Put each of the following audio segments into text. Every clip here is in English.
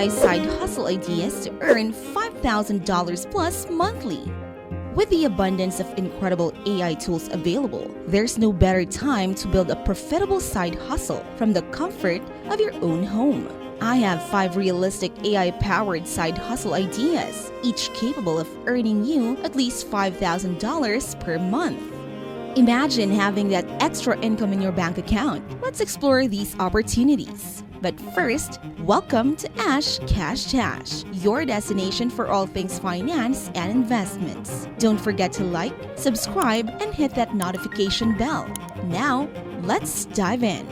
AI side hustle ideas to earn $5,000 plus monthly. With the abundance of incredible AI tools available, there's no better time to build a profitable side hustle from the comfort of your own home. I have 5 realistic AI-powered side hustle ideas, each capable of earning you at least $5,000 per month. Imagine having that extra income in your bank account. Let's explore these opportunities. But first, welcome to Ash Cash Tash, your destination for all things finance and investments. Don't forget to like, subscribe, and hit that notification bell. Now, let's dive in.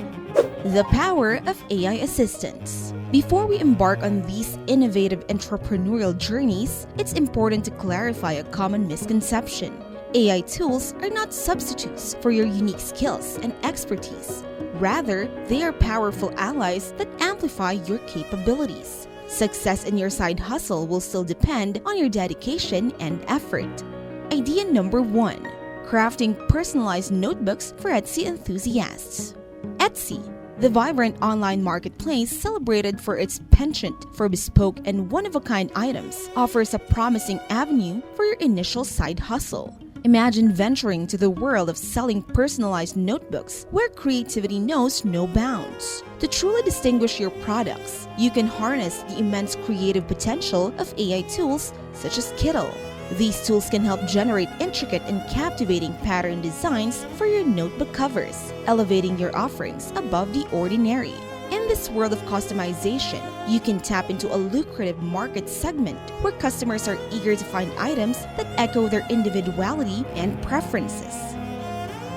The power of AI assistants. Before we embark on these innovative entrepreneurial journeys, it's important to clarify a common misconception. AI tools are not substitutes for your unique skills and expertise. Rather, they are powerful allies that amplify your capabilities. Success in your side hustle will still depend on your dedication and effort. Idea number 1. Crafting personalized notebooks for Etsy enthusiasts. Etsy, the vibrant online marketplace celebrated for its penchant for bespoke and one-of-a-kind items, offers a promising avenue for your initial side hustle. Imagine venturing to the world of selling personalized notebooks where creativity knows no bounds. To truly distinguish your products, you can harness the immense creative potential of AI tools such as Kittle. These tools can help generate intricate and captivating pattern designs for your notebook covers, elevating your offerings above the ordinary. In this world of customization, you can tap into a lucrative market segment where customers are eager to find items that echo their individuality and preferences.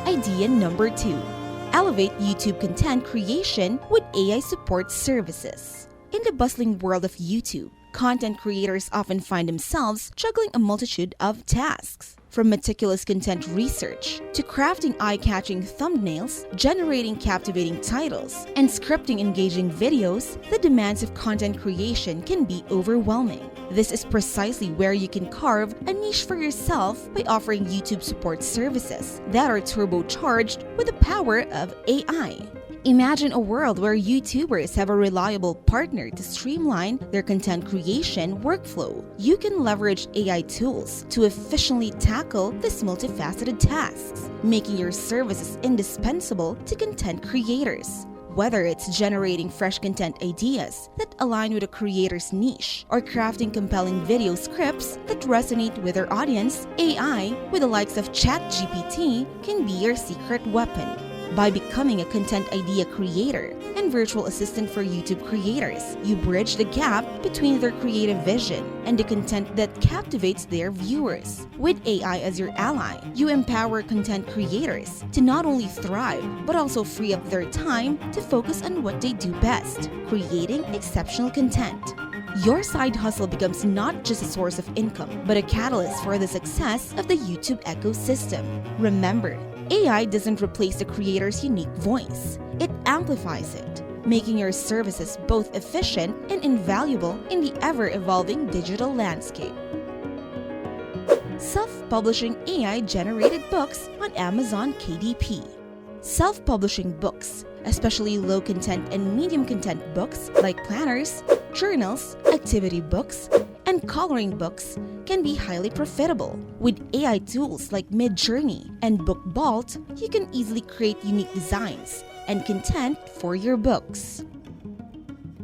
Idea number 2. Elevate YouTube content creation with AI support services. In the bustling world of YouTube, content creators often find themselves juggling a multitude of tasks. From meticulous content research to crafting eye-catching thumbnails, generating captivating titles, and scripting engaging videos, the demands of content creation can be overwhelming. This is precisely where you can carve a niche for yourself by offering YouTube support services that are turbocharged with the power of AI. Imagine a world where YouTubers have a reliable partner to streamline their content creation workflow. You can leverage AI tools to efficiently tackle these multifaceted tasks, making your services indispensable to content creators. Whether it's generating fresh content ideas that align with a creator's niche or crafting compelling video scripts that resonate with their audience, AI, with the likes of ChatGPT, can be your secret weapon. By becoming a content idea creator and virtual assistant for YouTube creators, you bridge the gap between their creative vision and the content that captivates their viewers. With AI as your ally, you empower content creators to not only thrive, but also free up their time to focus on what they do best, creating exceptional content. Your side hustle becomes not just a source of income, but a catalyst for the success of the YouTube ecosystem. Remember, AI doesn't replace the creator's unique voice. It amplifies it, making your services both efficient and invaluable in the ever-evolving digital landscape. Self-publishing AI-generated books on Amazon KDP. Self-publishing books, especially low-content and medium-content books like planners, journals, activity books, and coloring books, can be highly profitable. With AI tools like Midjourney and BookBalt, you can easily create unique designs and content for your books.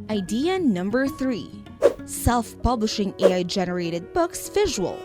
Idea number 3. Self-publishing AI-generated books visual.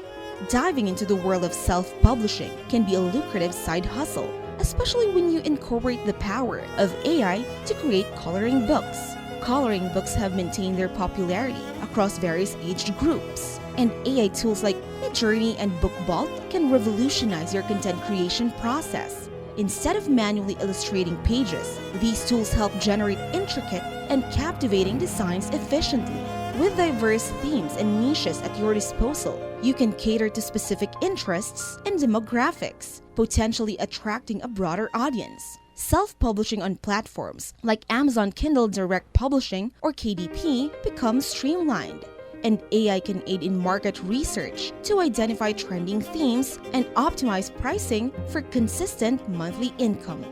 Diving into the world of self-publishing can be a lucrative side hustle, especially when you incorporate the power of AI to create coloring books. Coloring books have maintained their popularity across various age groups, and AI tools like Midjourney and BookBalt can revolutionize your content creation process. Instead of manually illustrating pages, these tools help generate intricate and captivating designs efficiently. With diverse themes and niches at your disposal, you can cater to specific interests and demographics, potentially attracting a broader audience. Self-publishing on platforms like Amazon Kindle Direct Publishing or KDP becomes streamlined, and AI can aid in market research to identify trending themes and optimize pricing for consistent monthly income.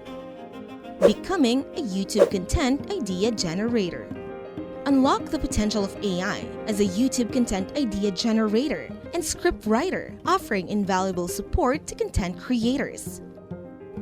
Becoming a YouTube content idea generator. Unlock the potential of AI as a YouTube content idea generator and script writer, offering invaluable support to content creators.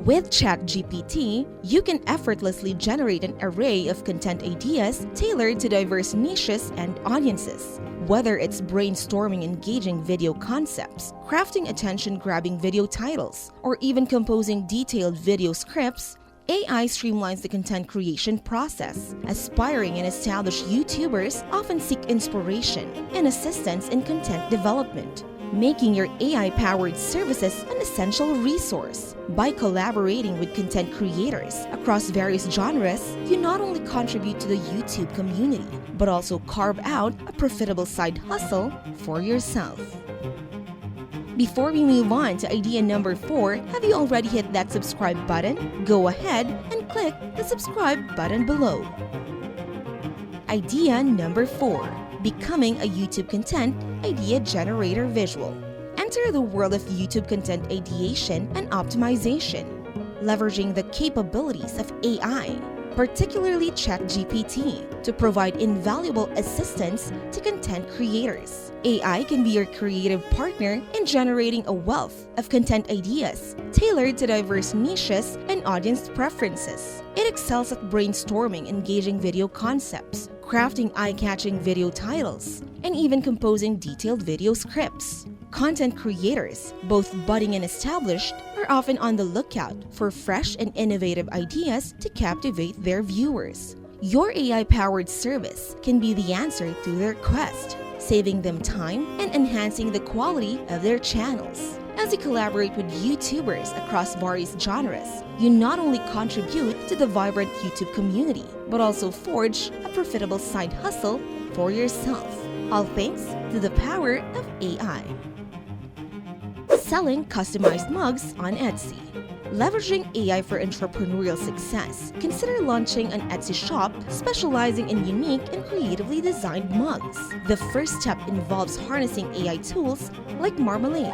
With ChatGPT, you can effortlessly generate an array of content ideas tailored to diverse niches and audiences. Whether it's brainstorming engaging video concepts, crafting attention-grabbing video titles, or even composing detailed video scripts, AI streamlines the content creation process. Aspiring and established YouTubers often seek inspiration and assistance in content development, making your AI-powered services an essential resource. By collaborating with content creators across various genres, you not only contribute to the YouTube community, but also carve out a profitable side hustle for yourself. Before we move on to idea number 4, have you already hit that subscribe button? Go ahead and click the subscribe button below. Idea number 4. Becoming a YouTube content idea generator visual. Enter the world of YouTube content ideation and optimization, leveraging the capabilities of AI, particularly ChatGPT, to provide invaluable assistance to content creators. AI can be your creative partner in generating a wealth of content ideas tailored to diverse niches and audience preferences. It excels at brainstorming engaging video concepts, crafting eye-catching video titles, and even composing detailed video scripts. Content creators, both budding and established, are often on the lookout for fresh and innovative ideas to captivate their viewers. Your AI-powered service can be the answer to their quest, saving them time and enhancing the quality of their channels. As you collaborate with YouTubers across various genres, you not only contribute to the vibrant YouTube community, but also forge a profitable side hustle for yourself, all thanks to the power of AI. Selling customized mugs on Etsy. Leveraging AI for entrepreneurial success, consider launching an Etsy shop specializing in unique and creatively designed mugs. The first step involves harnessing AI tools like Marmalade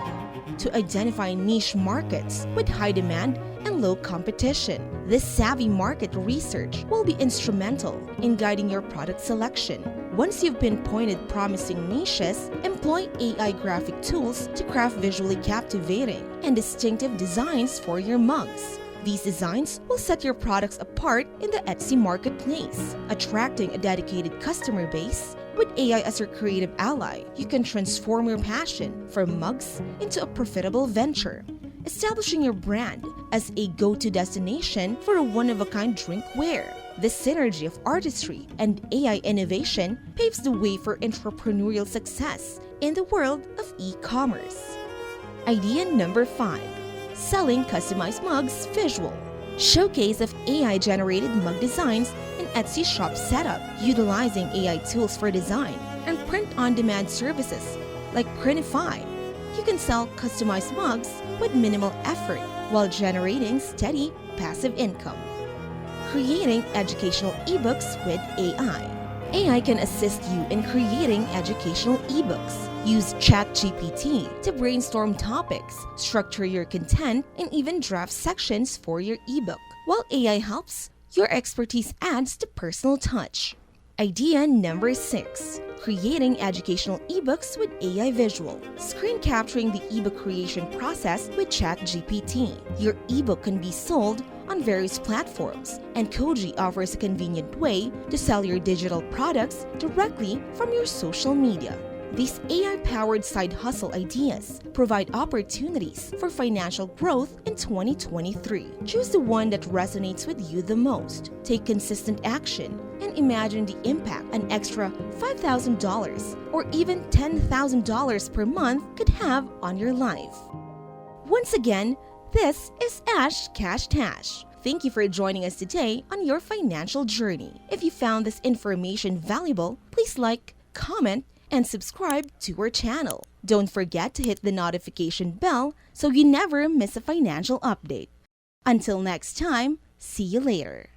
to identify niche markets with high demand and low competition. This savvy market research will be instrumental in guiding your product selection. Once you've pinpointed promising niches, employ AI graphic tools to craft visually captivating and distinctive designs for your mugs. These designs will set your products apart in the Etsy marketplace, attracting a dedicated customer base. With AI as your creative ally, you can transform your passion for mugs into a profitable venture, establishing your brand as a go-to destination for a one-of-a-kind drinkware. This synergy of artistry and AI innovation paves the way for entrepreneurial success in the world of e-commerce. Idea number 5. Selling customized mugs visual. Showcase of AI-generated mug designs in Etsy shop setup, utilizing AI tools for design and print-on-demand services like Printify. You can sell customized mugs with minimal effort while generating steady passive income. Creating educational ebooks with AI. AI can assist you in creating educational ebooks. Use ChatGPT to brainstorm topics, structure your content, and even draft sections for your ebook. While AI helps, your expertise adds the personal touch. Idea number 6. Creating educational ebooks with AI visual. Screen capturing the ebook creation process with ChatGPT. Your ebook can be sold on various platforms, and Koji offers a convenient way to sell your digital products directly from your social media. These AI-powered side hustle ideas provide opportunities for financial growth in 2023. Choose the one that resonates with you the most. Take consistent action and imagine the impact an extra $5,000 or even $10,000 per month could have on your life. Once again, this is Ash Cash Tash. Thank you for joining us today on your financial journey. If you found this information valuable, please like, comment, and subscribe to our channel. Don't forget to hit the notification bell so you never miss a financial update. Until next time, see you later.